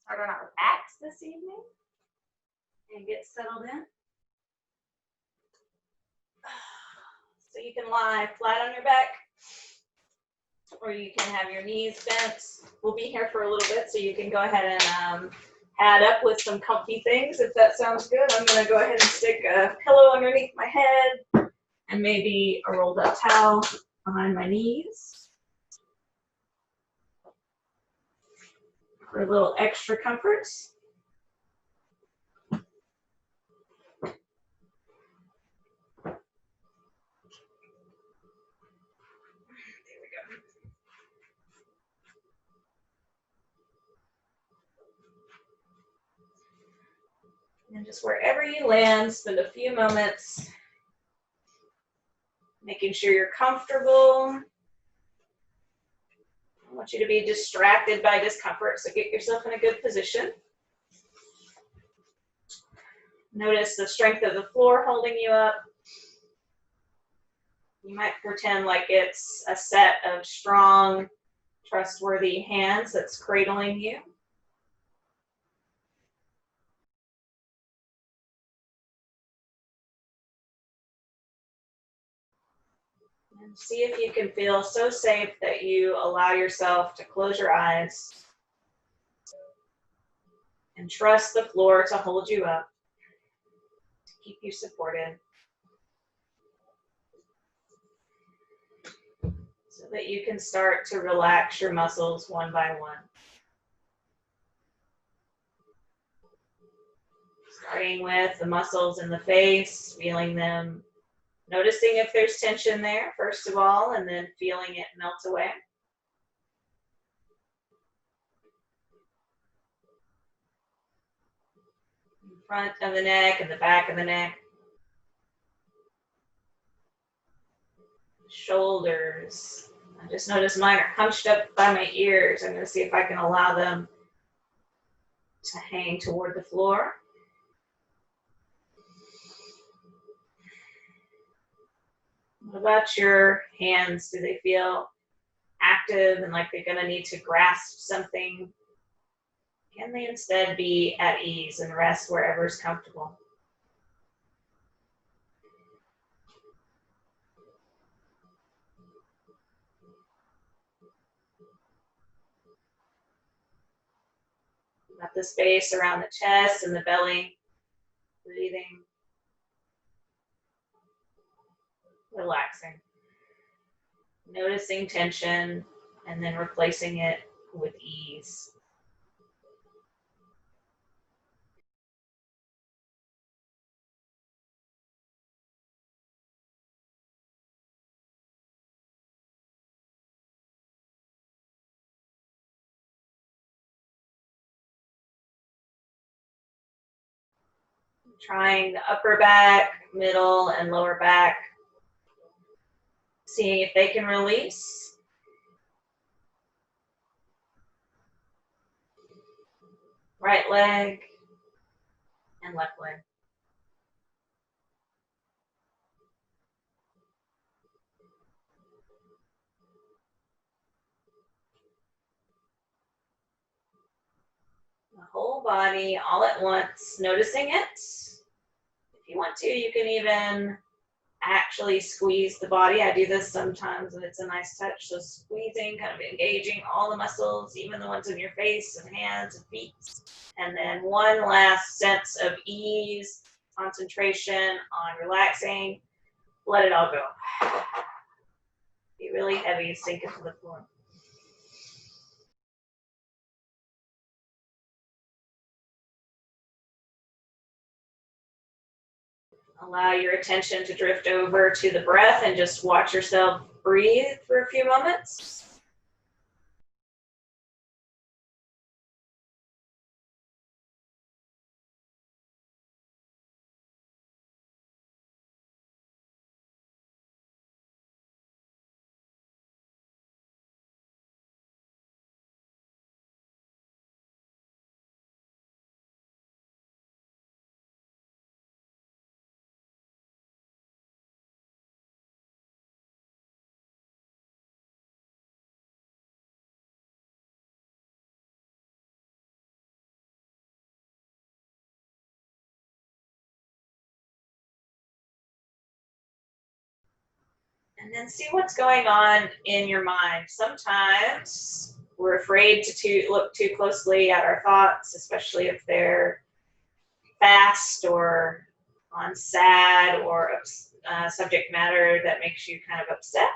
start on our backs this evening and get settled in. So you can lie flat on your back, or you can have your knees bent. We'll be here for a little bit, so you can go ahead and add up with some comfy things if that sounds good. I'm going to go ahead and stick a pillow underneath my head and maybe a rolled up towel behind my knees for a little extra comfort. And just wherever you land, spend a few moments making sure you're comfortable. I want you to be distracted by discomfort, so get yourself in a good position. Notice the strength of the floor holding you up. You might pretend like it's a set of strong, trustworthy hands that's cradling you. And see if you can feel so safe that you allow yourself to close your eyes and trust the floor to hold you up, to keep you supported, so that you can start to relax your muscles one by one. Starting with the muscles in the face, feeling them, noticing if there's tension there, first of all, and then feeling it melt away. In front of the neck and the back of the neck. Shoulders. I just notice mine are hunched up by my ears. I'm going to see if I can allow them to hang toward the floor. What about your hands? Do they feel active and like they're going to need to grasp something? Can they instead be at ease and rest wherever's comfortable? Got the space around the chest and the belly. Breathing. Relaxing. Noticing tension and then replacing it with ease. Trying the upper back, middle, and lower back. Seeing if they can release. Right leg and left leg. The whole body all at once, noticing it. If you want to, you can even actually squeeze the body. I do this sometimes and it's a nice touch. So squeezing, kind of engaging all the muscles, even the ones in your face and hands and feet. And then one last sense of ease, concentration on relaxing. Let it all go. Be really heavy, sink into the floor. Allow your attention to drift over to the breath and just watch yourself breathe for a few moments. And then see what's going on in your mind. Sometimes we're afraid to look too closely at our thoughts, especially if they're fast or on sad or subject matter that makes you kind of upset.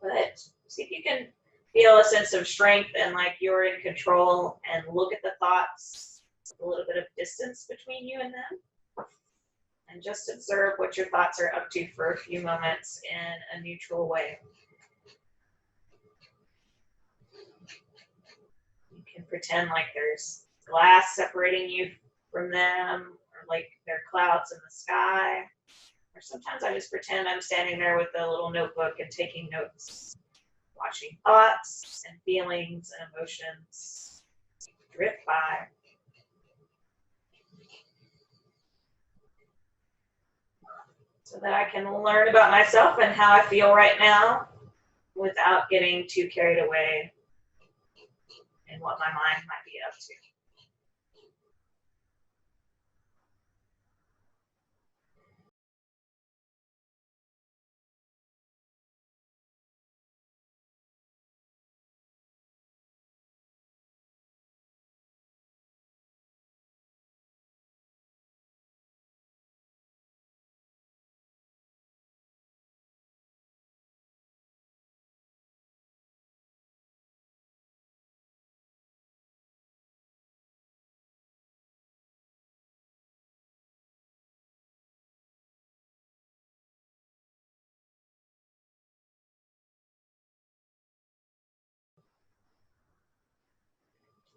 But see if you can feel a sense of strength and like you're in control, and look at the thoughts with a little bit of distance between you and them. And just observe what your thoughts are up to for a few moments in a neutral way. You can pretend like there's glass separating you from them, or like there are clouds in the sky. Or sometimes I just pretend I'm standing there with a little notebook and taking notes, watching thoughts and feelings and emotions drift by. So that I can learn about myself and how I feel right now without getting too carried away in what my mind might be up to.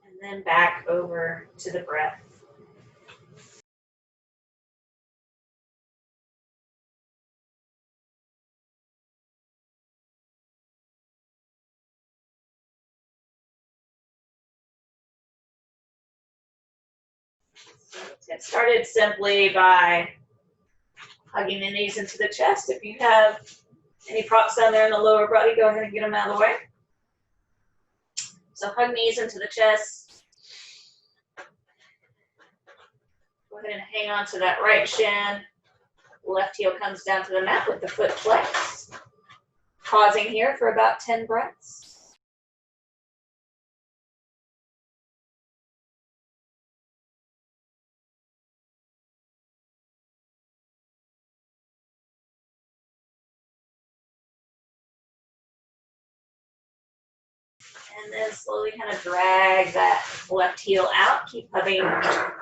And then back over to the breath. So let's get started simply by hugging the knees into the chest. If you have any props down there in the lower body, go ahead and get them out of the way. So hug knees into the chest. Go ahead and hang on to that right shin. Left heel comes down to the mat with the foot flexed. Pausing here for about 10 breaths. And then slowly kind of drag that left heel out. Keep hugging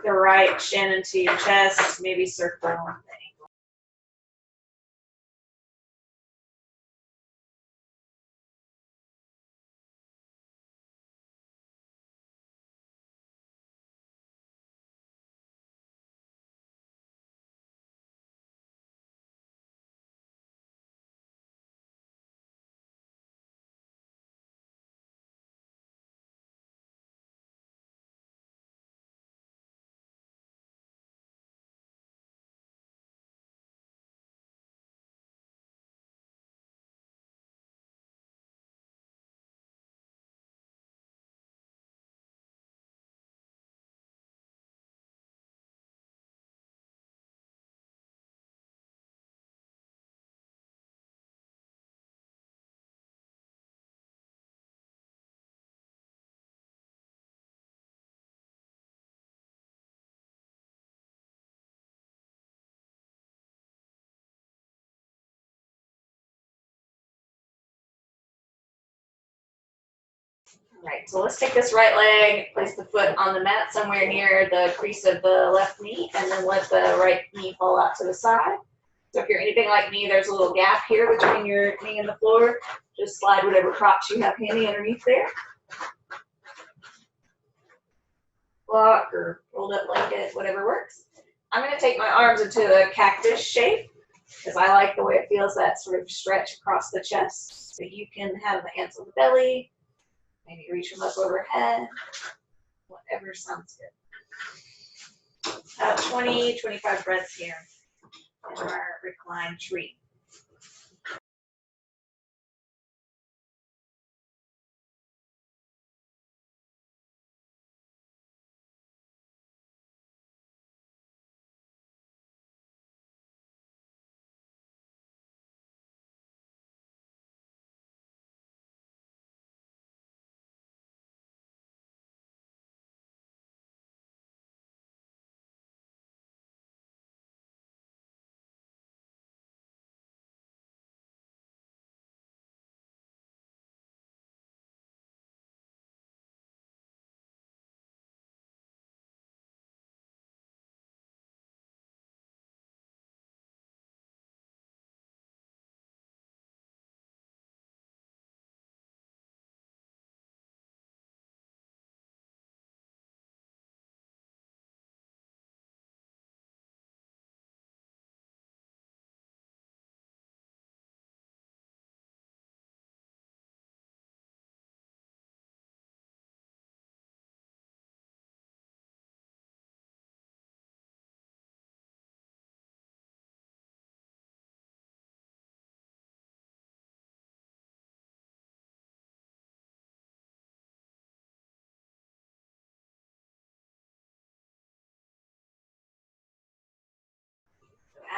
the right shin into your chest. Maybe circle the ankle. All right, so let's take this right leg, place the foot on the mat somewhere near the crease of the left knee, and then let the right knee fall out to the side. So if you're anything like me, there's a little gap here between your knee and the floor. Just slide whatever props you have handy underneath there. Block or rolled up blanket, whatever works. I'm going to take my arms into a cactus shape because I like the way it feels, that sort of stretch across the chest. So you can have the hands on the belly, maybe reach them up overhead, whatever sounds good. About 20, 25 breaths here in our reclined tree.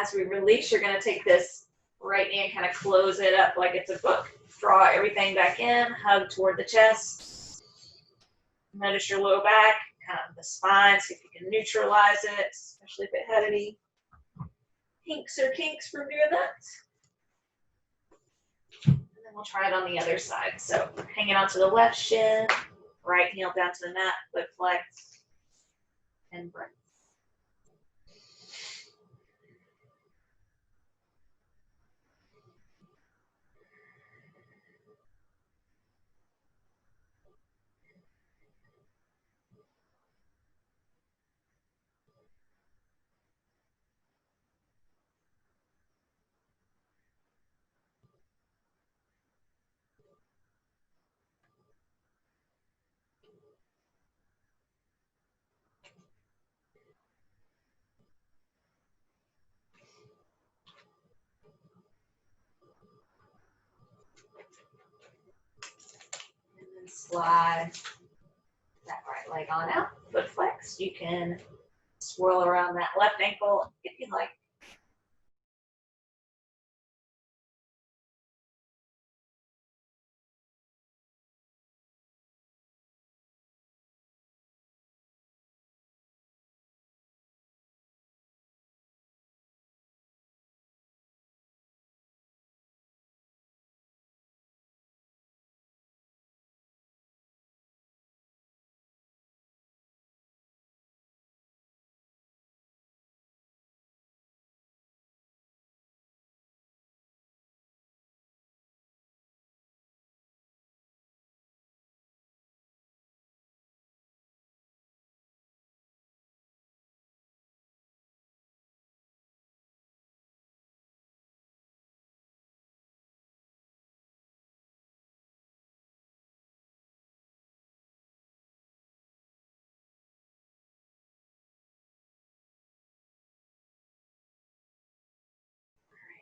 as we release, you're going to take this right knee and kind of close it up like it's a book. Draw everything back in, hug toward the chest. Notice your low back, kind of the spine, see if you can neutralize it, especially if it had any hinks or kinks from doing that. And then we'll try it on the other side. So hanging onto the left shin, right heel down to the mat, foot flex, and breath. And then slide that right leg on out, foot flex. You can swirl around that left ankle if you like.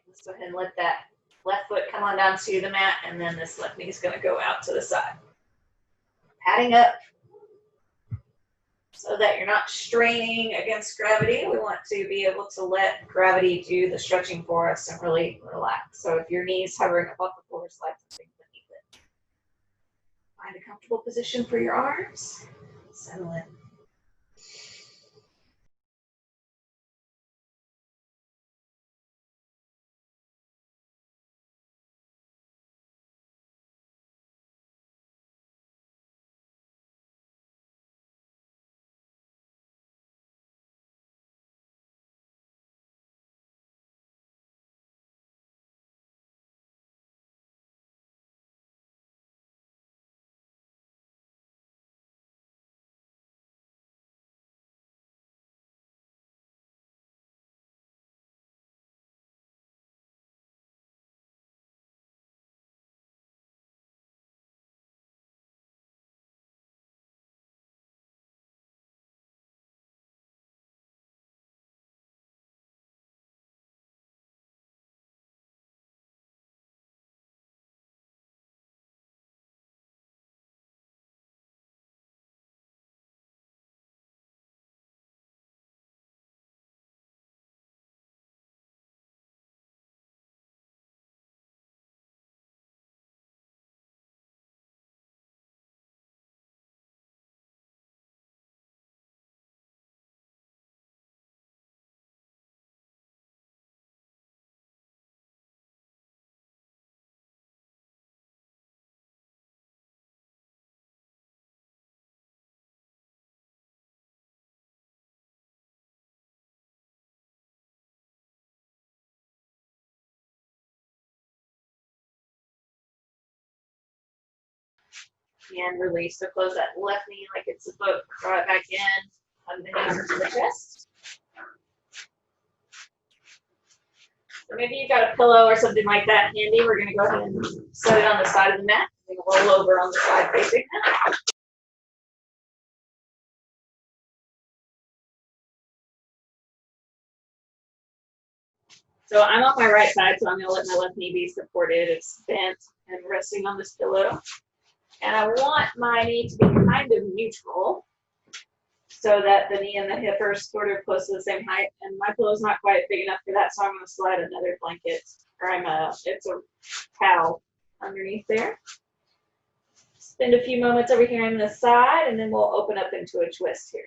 Let's go ahead and let that left foot come on down to the mat, and then this left knee is going to go out to the side. Padding up so that you're not straining against gravity. We want to be able to let gravity do the stretching for us and really relax. So if your knees hovering above the floor, slide something beneath it. Find a comfortable position for your arms. Settle in. And release. So close that left knee like it's a book. Draw it back in. Hug the knees into the chest. Or maybe you've got a pillow or something like that handy. We're going to go ahead and set it on the side of the mat. And roll over on the side facing that. So I'm on my right side, so I'm going to let my left knee be supported. It's bent and resting on this pillow. And I want my knee to be kind of neutral. so that the knee and the hip are sort of close to the same height. And my pillow's not quite big enough for that, so I'm going to slide another blanket, or it's a towel underneath there. Spend a few moments over here on the side, and then we'll open up into a twist here.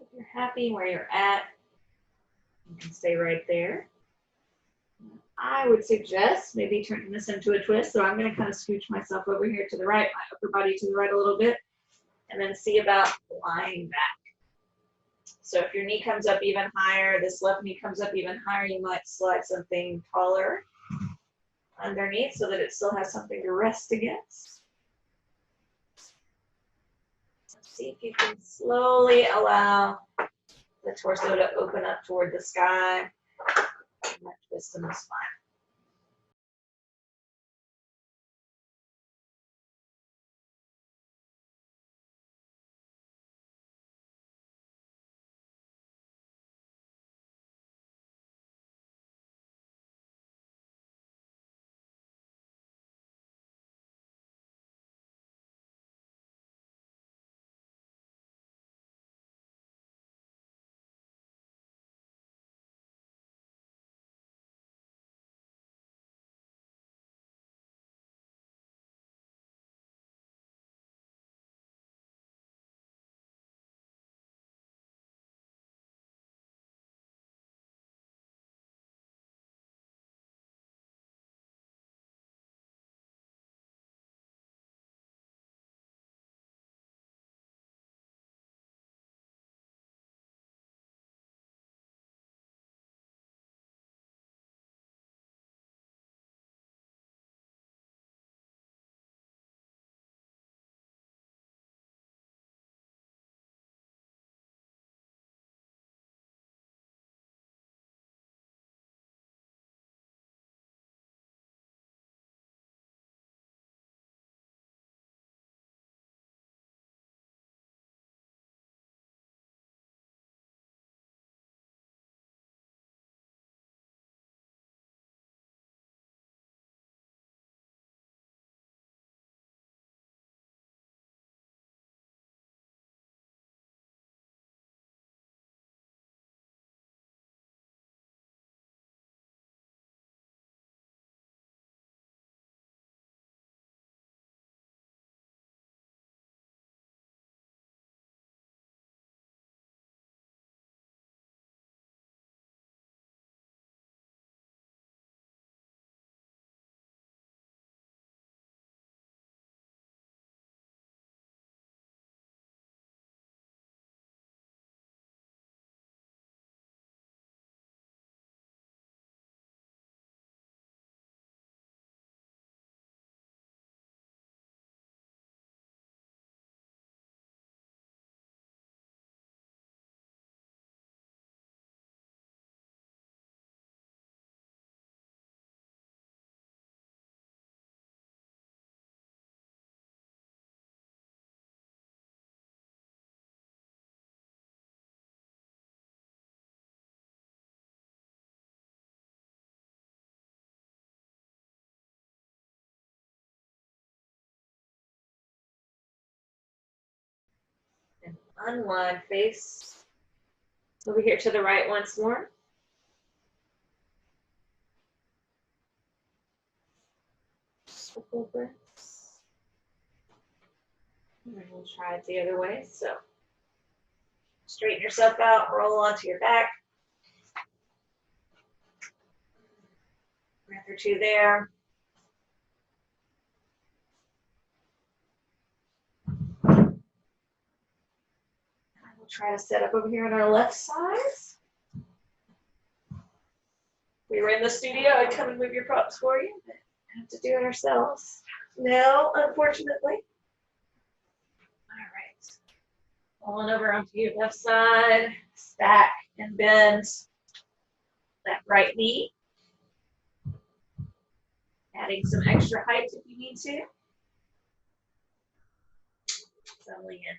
If you're happy where you're at, you can stay right there. I would suggest maybe turning this into a twist. So I'm going to kind of scooch myself over here to the right, my upper body to the right a little bit, and then see about lying back. So if your knee comes up even higher, this left knee comes up even higher, you might slide something taller underneath so that it still has something to rest against. See if you can slowly allow the torso to open up toward the sky. And that twist in the spine. Unwind, face over here to the right once more. Couple breaths. And we'll try it the other way. So straighten yourself out, roll onto your back. Breath or two there. We'll try to set up over here on our left side. We were in the studio, I'd come and move your props for you, but we have to do it ourselves. No, unfortunately. All right. Rolling over onto your left side, stack and bend that right knee. Adding some extra height if you need to. Settling in.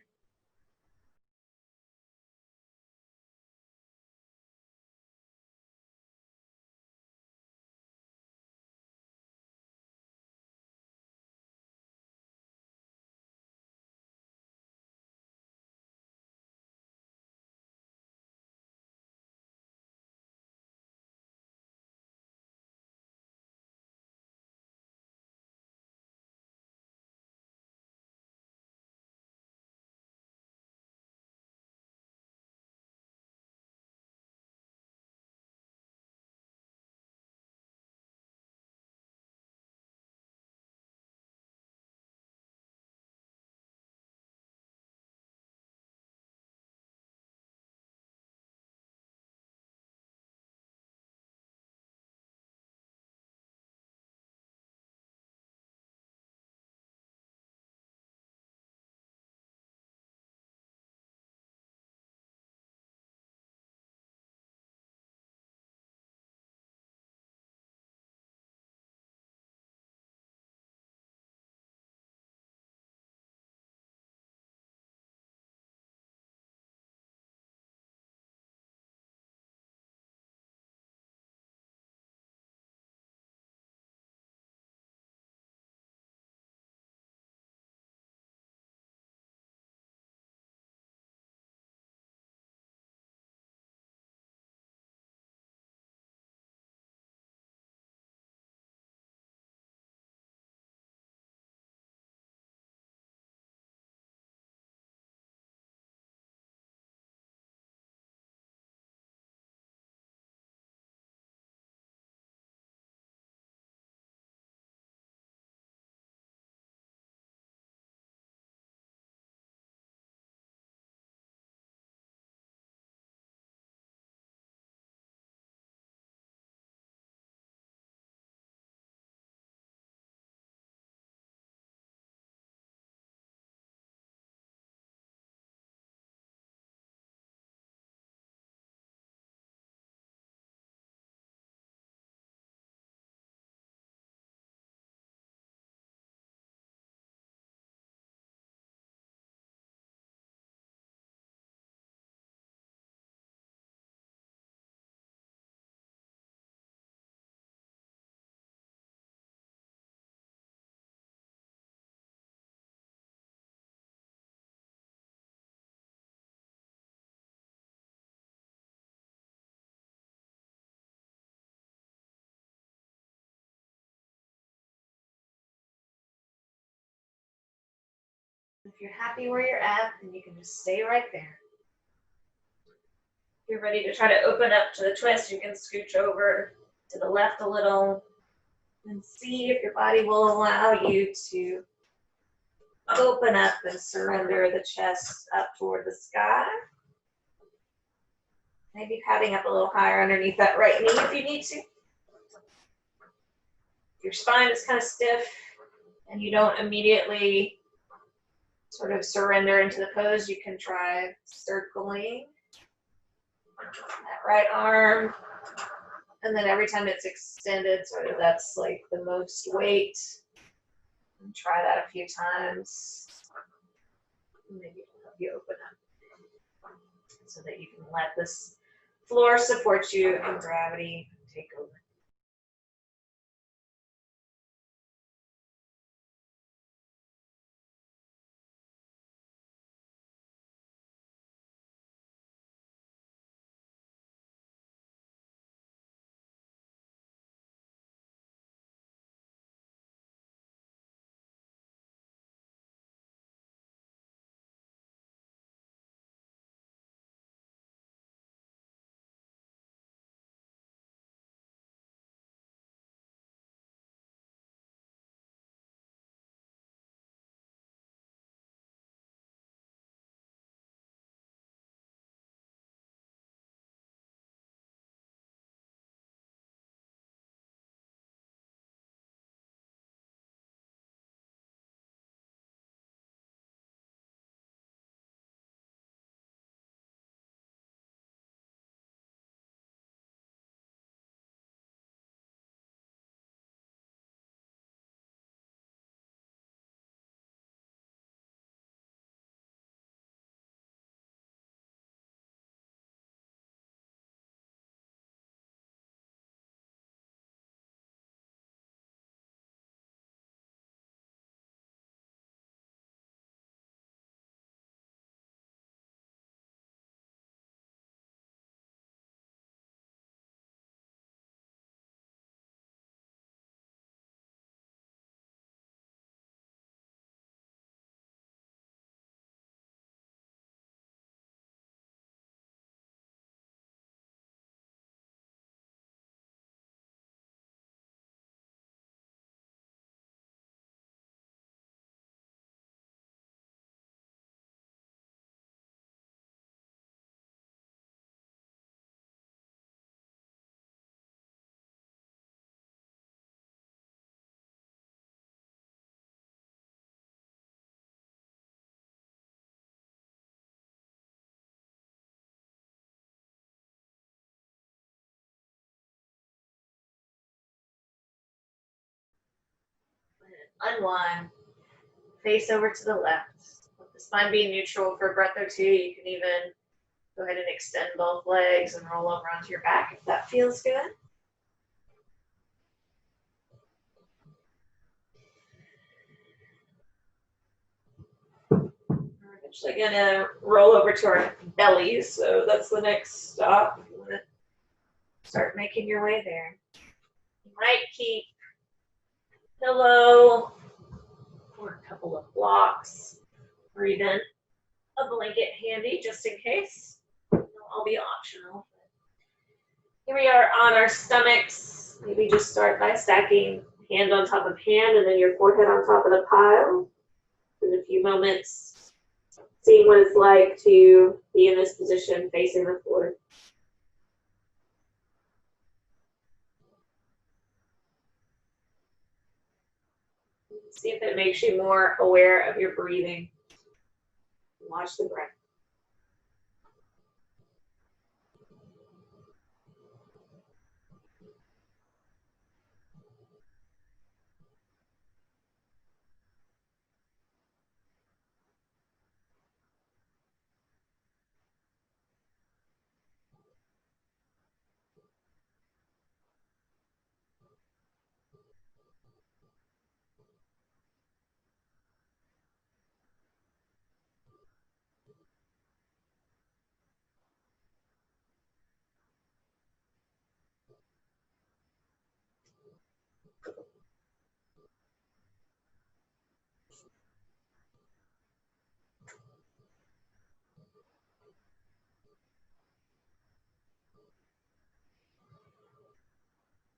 If you're happy where you're at, then you can just stay right there. If you're ready to try to open up to the twist, you can scooch over to the left a little and see if your body will allow you to open up and surrender the chest up toward the sky. Maybe padding up a little higher underneath that right knee if you need to. If your spine is kind of stiff and you don't immediately sort of surrender into the pose, you can try circling that right arm. And then every time it's extended, sort of that's like the most weight. And try that a few times. Maybe help you open up so that you can let this floor support you and gravity take over. unwind, face over to the left. With the spine being neutral for a breath or two, you can even go ahead and extend both legs and roll over onto your back if that feels good. We're eventually going to roll over to our bellies, so that's the next stop. You want to start making your way there. You might keep a pillow or a couple of blocks or even a blanket handy just in case. They'll all be optional. Here we are on our stomachs. Maybe just start by stacking hand on top of hand and then your forehead on top of the pile. In a few moments, seeing what it's like to be in this position facing the floor. See if it makes you more aware of your breathing. Watch the breath.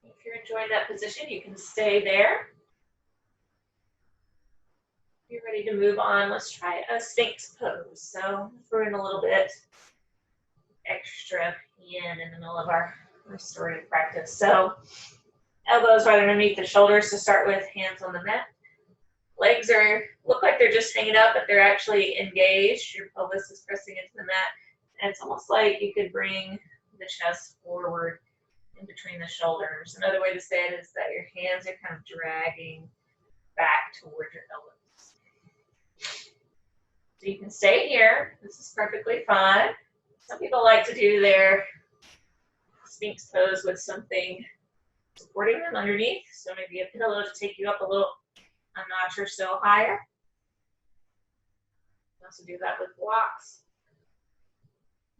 If you're enjoying that position, you can stay there. If you're ready to move on, let's try a Sphinx pose. So throw in a little bit extra yin in the middle of our restorative practice. So elbows right underneath the shoulders to start with, hands on the mat. Legs look like they're just hanging up, but they're actually engaged. Your pelvis is pressing into the mat. And it's almost like you could bring the chest forward in between the shoulders. Another way to say it is that your hands are kind of dragging back towards your elbows. So you can stay here. This is perfectly fine. Some people like to do their Sphinx pose with something supporting them underneath. So maybe a pillow to take you up a notch or so higher. You can also do that with blocks.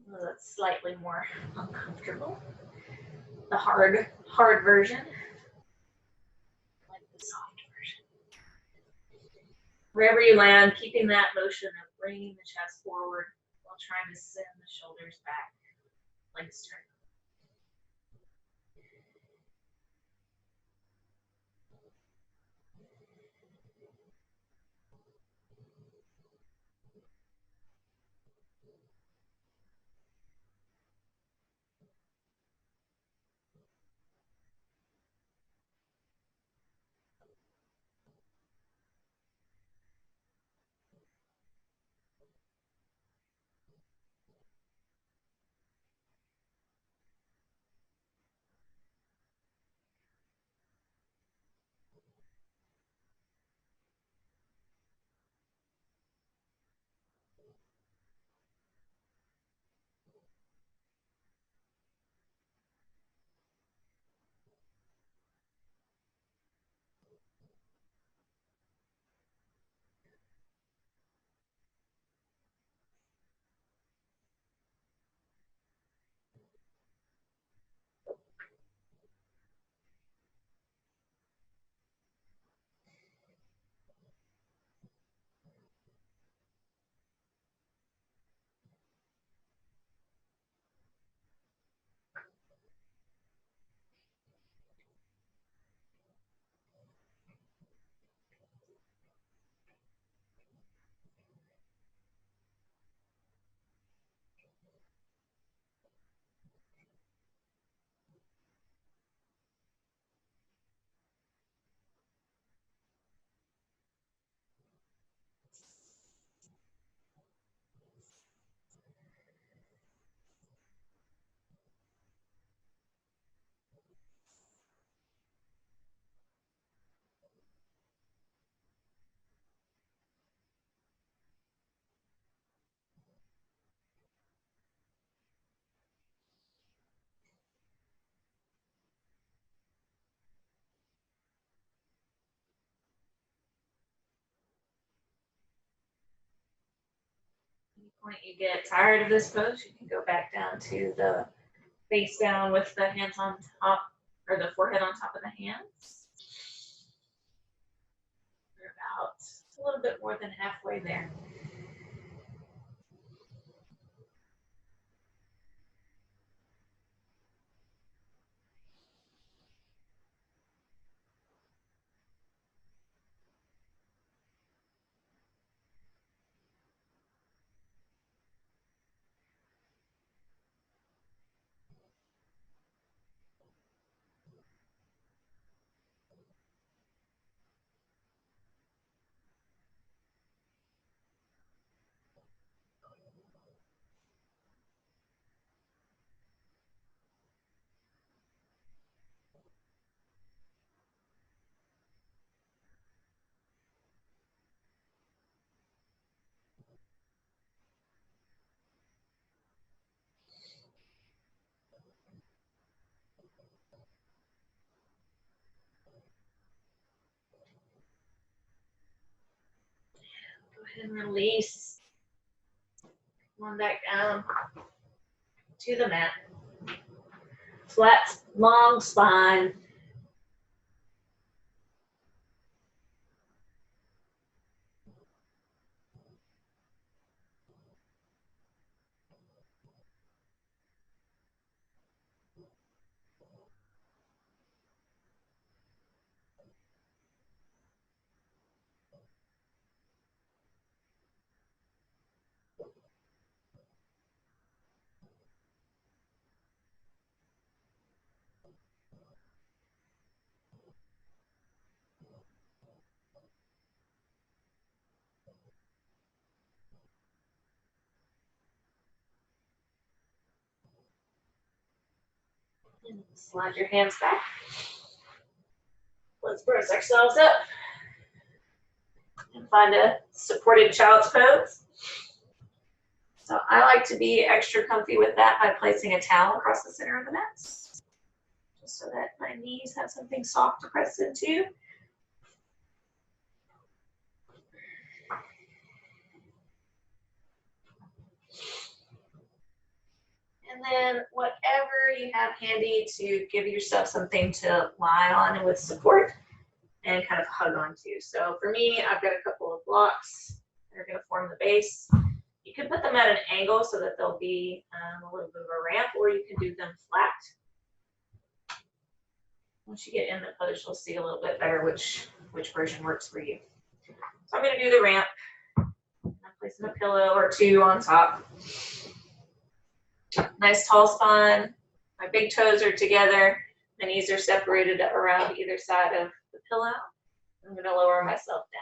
Well, that's slightly more uncomfortable. The hard version. Like the soft version. Wherever you land, keeping that motion of bringing the chest forward while trying to send the shoulders back, legs turn. When you get tired of this pose, you can go back down to the face down with the hands on top, or the forehead on top of the hands. We're about a little bit more than halfway there. Go ahead and release. Come on back down to the mat. Flat, long spine. And slide your hands back. Let's brace ourselves up and find a supported child's pose. So I like to be extra comfy with that by placing a towel across the center of the mat, just so that my knees have something soft to press into. And then whatever you have handy to give yourself something to lie on and with support and kind of hug onto. So for me, I've got a couple of blocks that are going to form the base. You can put them at an angle so that they'll be a little bit of a ramp, or you can do them flat. Once you get in the pose, you'll see a little bit better which version works for you. So I'm going to do the ramp. I'm placing a pillow or two on top. Nice tall spine. My big toes are together. My knees are separated around either side of the pillow. I'm going to lower myself down.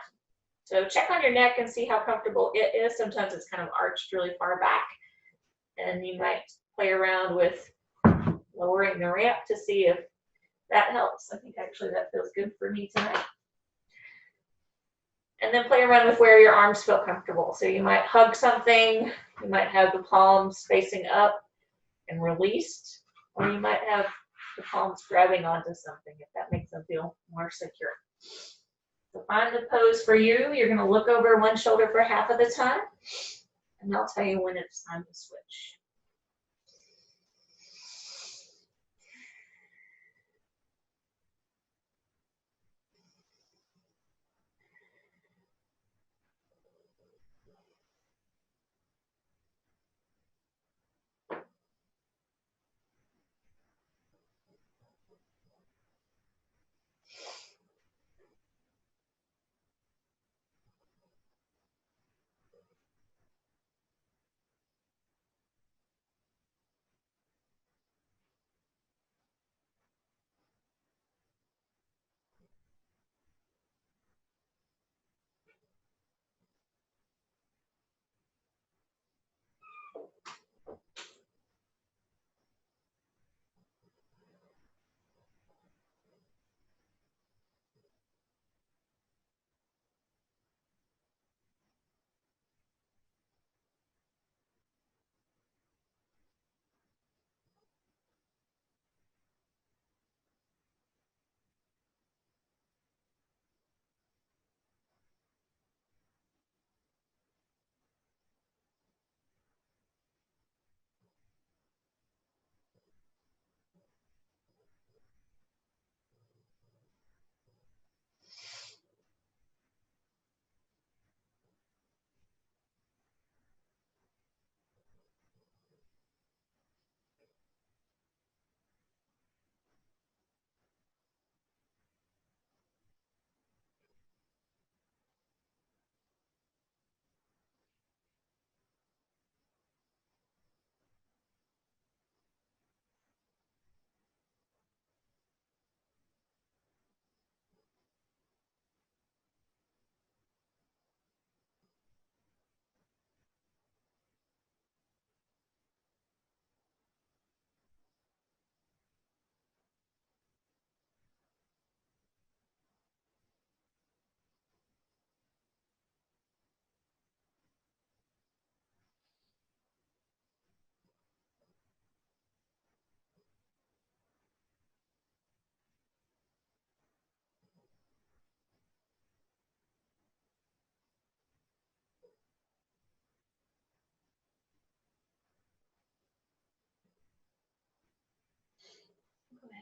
So check on your neck and see how comfortable it is. Sometimes it's kind of arched really far back, and you might play around with lowering the ramp to see if that helps. I think actually that feels good for me tonight. And then play around with where your arms feel comfortable. So you might hug something, you might have the palms facing up and released, or you might have the palms grabbing onto something if that makes them feel more secure. So find the pose for you. You're going to look over one shoulder for half of the time, and I'll tell you when it's time to switch.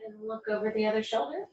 And look over the other shoulder.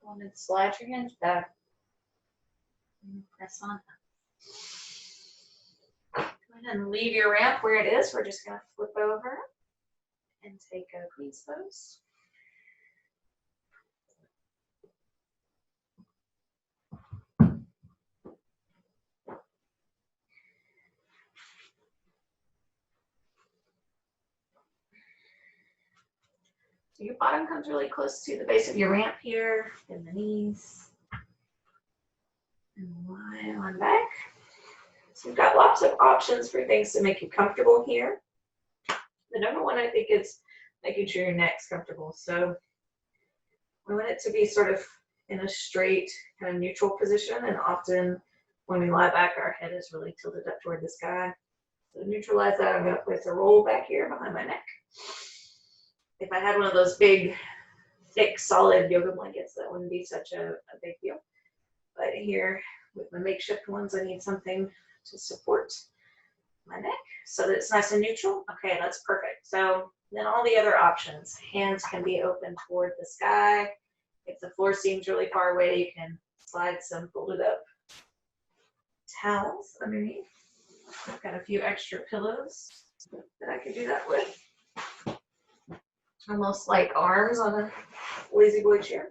And then slide your hands back and press on. Go ahead and leave your ramp where it is. We're just going to flip over and take a queen's pose. So your bottom comes really close to the base of your ramp here, in the knees. And lie on back. So you've got lots of options for things to make you comfortable here. The number one, I think, is making sure your neck's comfortable. So we want it to be sort of in a straight, kind of neutral position. And often when we lie back, our head is really tilted up toward the sky. So to neutralize that, I'm going to place a roll back here behind my neck. If I had one of those big, thick, solid yoga blankets, that wouldn't be such a big deal. But here, with my makeshift ones, I need something to support my neck so that it's nice and neutral. Okay, that's perfect. So then all the other options, hands can be open toward the sky. If the floor seems really far away, you can slide some folded up towels underneath. I've got a few extra pillows that I could do that with. Almost like arms on a lazy boy chair.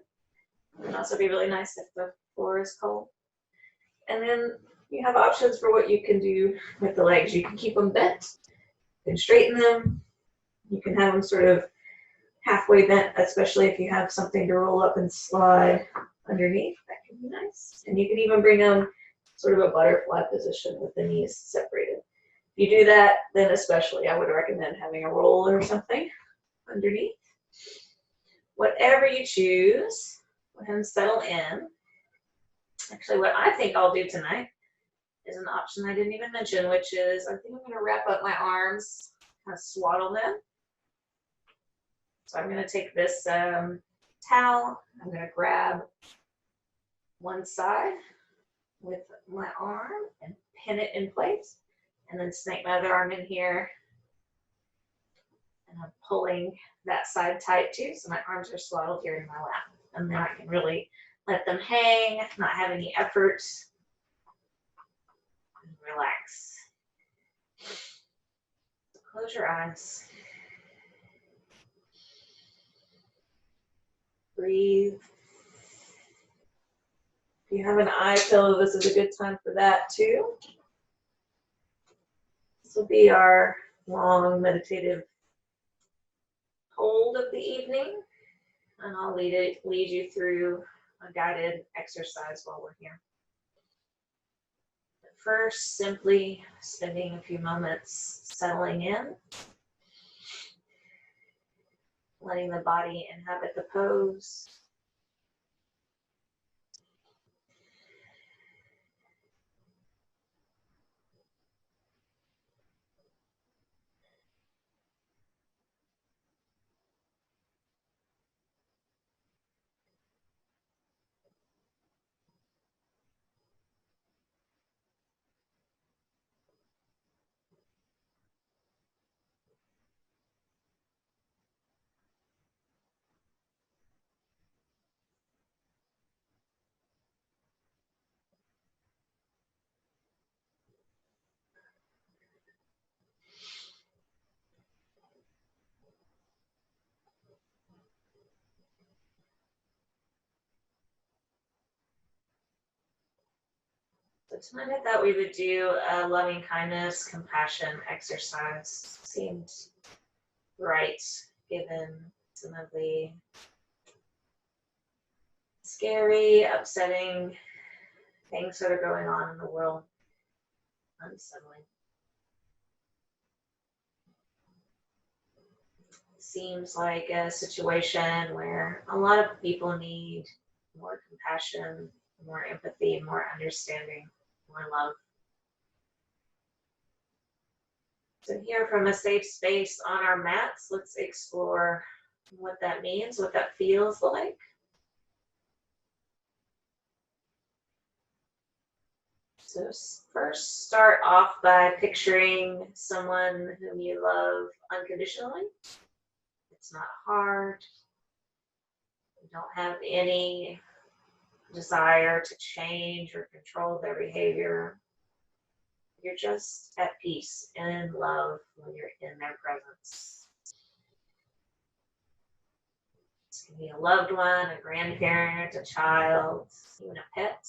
It would also be really nice if the floor is cold. And then you have options for what you can do with the legs. You can keep them bent, you can straighten them, you can have them sort of halfway bent, especially if you have something to roll up and slide underneath. That can be nice. And you can even bring them sort of a butterfly position with the knees separated. If you do that, then especially I would recommend having a roll or something underneath. Whatever you choose, go ahead and settle in. Actually, what I think I'll do tonight is an option I didn't even mention, which is I think I'm going to wrap up my arms, kind of swaddle them. So I'm going to take this towel, I'm going to grab one side with my arm and pin it in place, and then snake my other arm in here, and I'm pulling that side tight too, so my arms are swaddled here in my lap, and then I can really let them hang, not have any effort, and relax. Close your eyes. Breathe. If you have an eye pillow, this is a good time for that too. This will be our long meditative hold of the evening, and I'll lead you through a guided exercise while we're here. But first, simply spending a few moments settling in, letting the body inhabit the pose. So tonight I thought we would do a loving kindness, compassion exercise. Seemed right given some of the scary, upsetting things that are going on in the world. Unsettling. Seems like a situation where a lot of people need more compassion, more empathy, more understanding, more love. So here from a safe space on our mats, let's explore what that means, what that feels like. So first start off by picturing someone whom you love unconditionally. It's not hard. You don't have any desire to change or control their behavior. You're just at peace and in love when you're in their presence. This can be a loved one, a grandparent, a child, even a pet.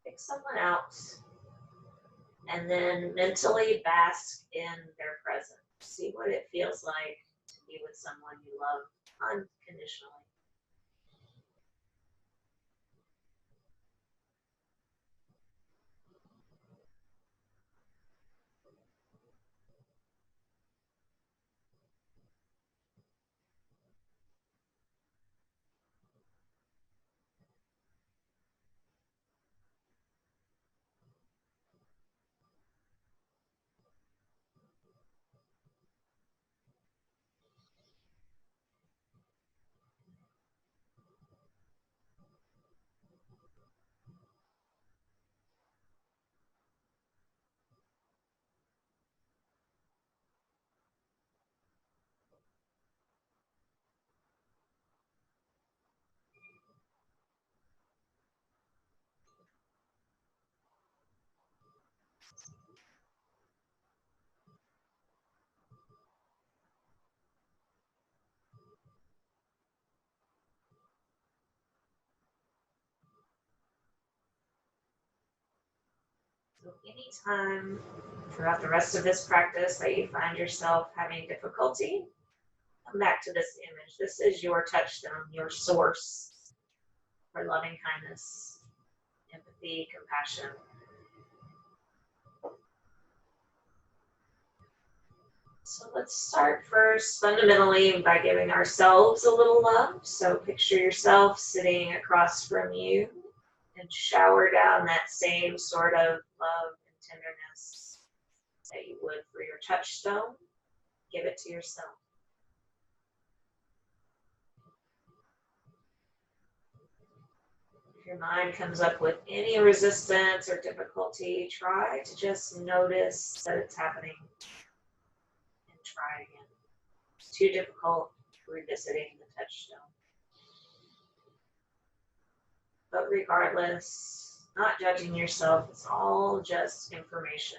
Pick someone out and then mentally bask in their presence. See what it feels like to be with someone you love unconditionally. So anytime throughout the rest of this practice that you find yourself having difficulty, come back to this image. This is your touchstone, your source for loving kindness, empathy. empathy, compassion. So let's start first fundamentally by giving ourselves a little love. So picture yourself sitting across from you and shower down that same sort of love and tenderness that you would for your touchstone. Give it to yourself. If your mind comes up with any resistance or difficulty, try to just notice that it's happening and try again. If it's too difficult, revisiting the touchstone. But regardless, not judging yourself, it's all just information,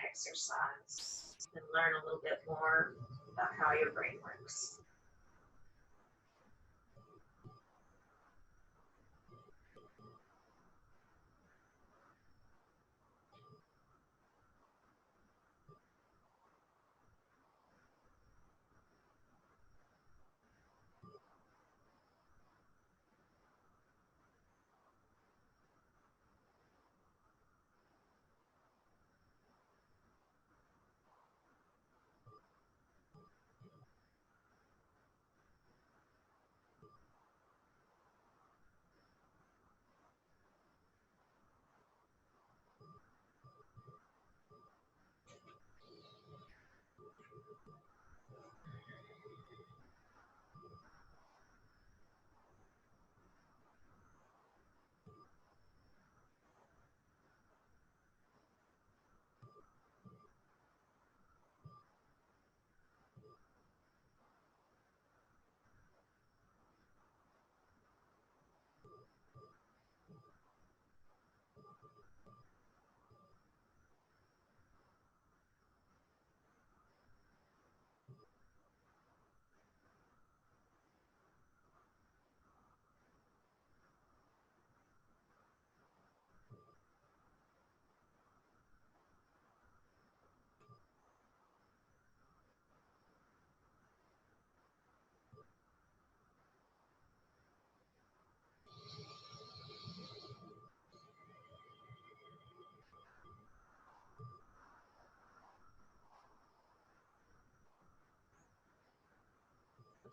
exercise, and learn a little bit more about how your brain works.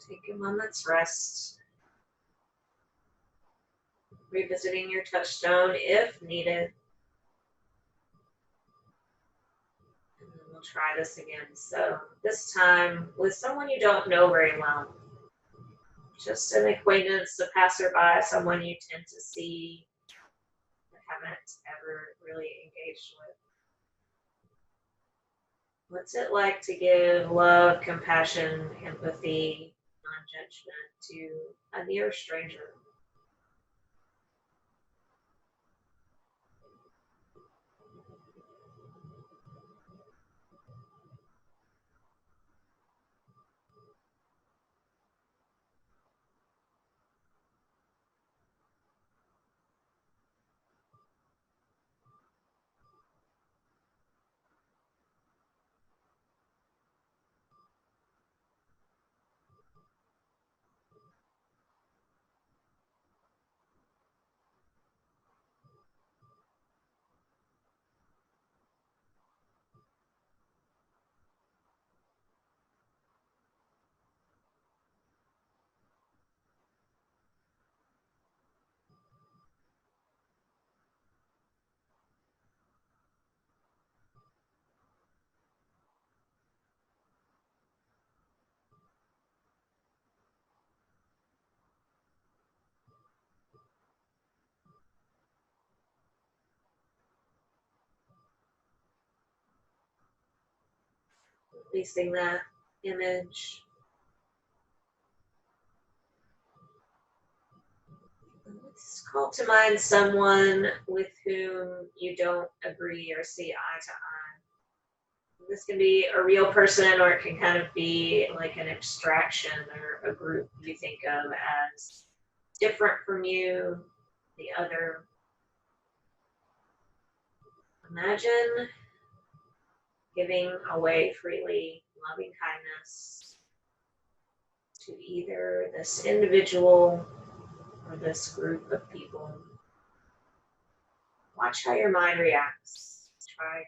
Take a moment's rest, revisiting your touchstone if needed. And then we'll try this again. So this time with someone you don't know very well. Just an acquaintance, a passerby, someone you tend to see but haven't ever really engaged with. What's it like to give love, compassion, empathy, non-judgment to a near stranger? Releasing that image. Let's call to mind someone with whom you don't agree or see eye to eye. This can be a real person, or it can kind of be like an abstraction or a group you think of as different from you, the other. Imagine giving away freely loving kindness to either this individual or this group of people. Watch how your mind reacts. Try again.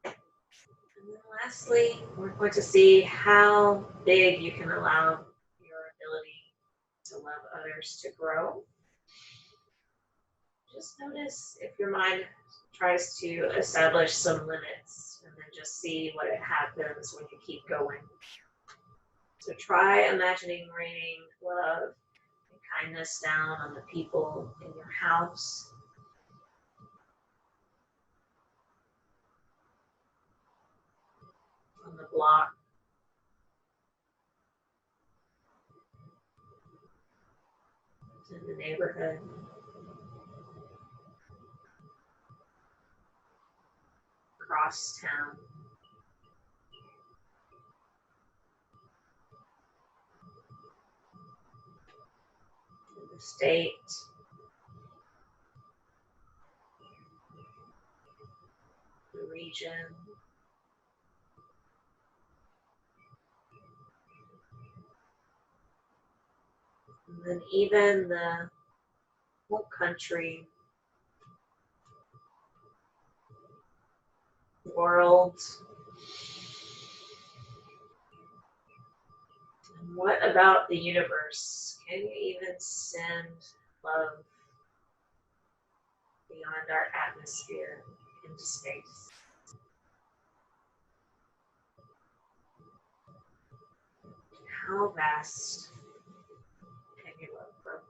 And then lastly, we're going to see how big you can allow your ability to love others to grow. Just notice if your mind tries to establish some limits and then just see what happens when you keep going. So try imagining raining love and kindness down on the people in your house, on the block, in the neighborhood, across town, in the state, the region, and then even the whole country, world. And what about the universe? Can you even send love beyond our atmosphere into space? How vast can your love grow?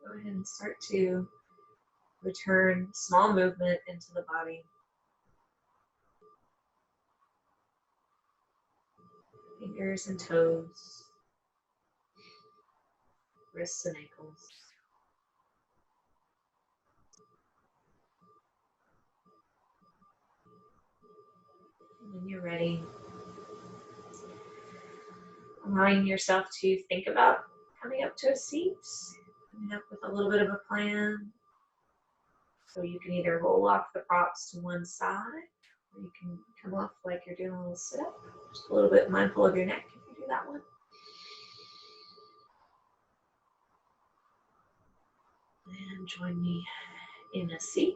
Go ahead and start to return small movement into the body. Fingers and toes, wrists and ankles. And when you're ready, allowing yourself to think about coming up to a seat, coming up with a little bit of a plan. So you can either roll off the props to one side, or you can come off like you're doing a little sit-up. Just a little bit mindful of your neck if you do that one. And join me in a seat.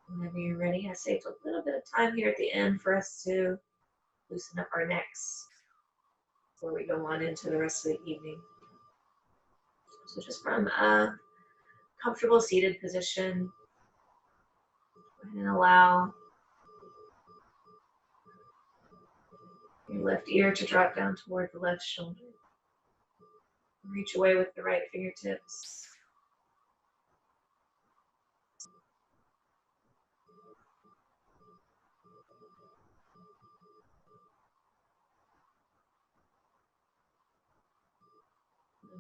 Whenever you're ready, I saved a little bit of time here at the end for us to loosen up our necks before we go on into the rest of the evening. So just from a comfortable seated position, go ahead and allow your left ear to drop down toward the left shoulder. Reach away with the right fingertips.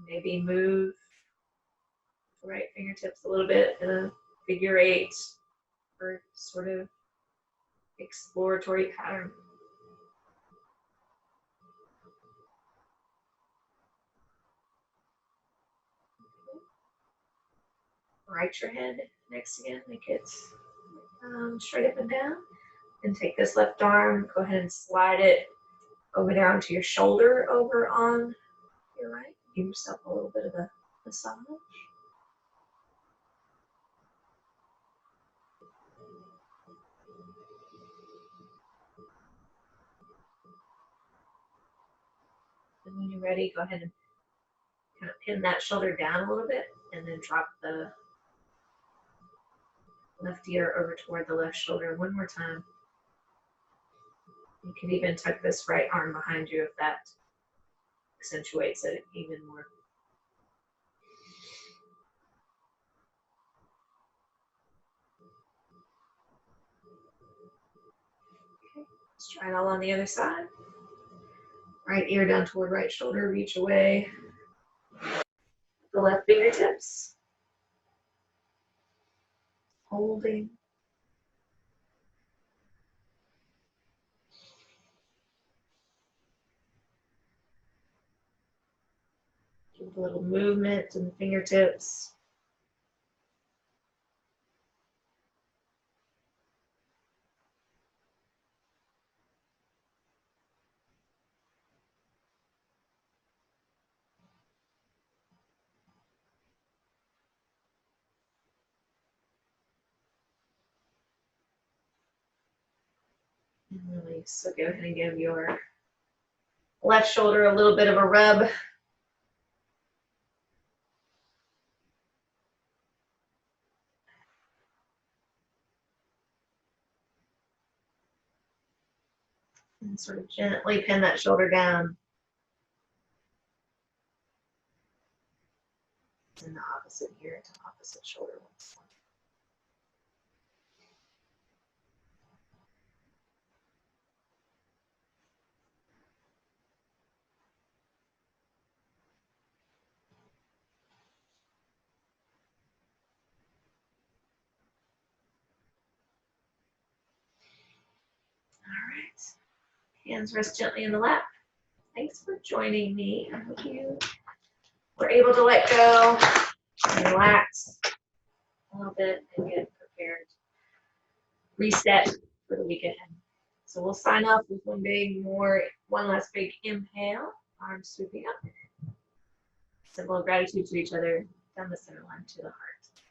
Maybe move the right fingertips a little bit in a figure 8 or sort of exploratory pattern. Right your head next again, make it straight up and down. And take this left arm, go ahead and slide it over there onto your shoulder, over on your right. Give yourself a little bit of a massage. And when you're ready, go ahead and kind of pin that shoulder down a little bit and then drop the left ear over toward the left shoulder one more time. You can even tuck this right arm behind you if that accentuates it even more. Okay, let's try it all on the other side. Right ear down toward right shoulder, reach away. The left fingertips. Holding. Give a little movement in the fingertips. And release. So go ahead and give your left shoulder a little bit of a rub. And sort of gently pin that shoulder down. And the opposite ear to opposite shoulder. All right. Hands rest gently in the lap. Thanks for joining me. I hope you were able to let go and relax a little bit and get prepared. Reset for the week ahead. So we'll sign off with one last big inhale, arms sweeping up. Symbol of gratitude to each other down the center line to the heart.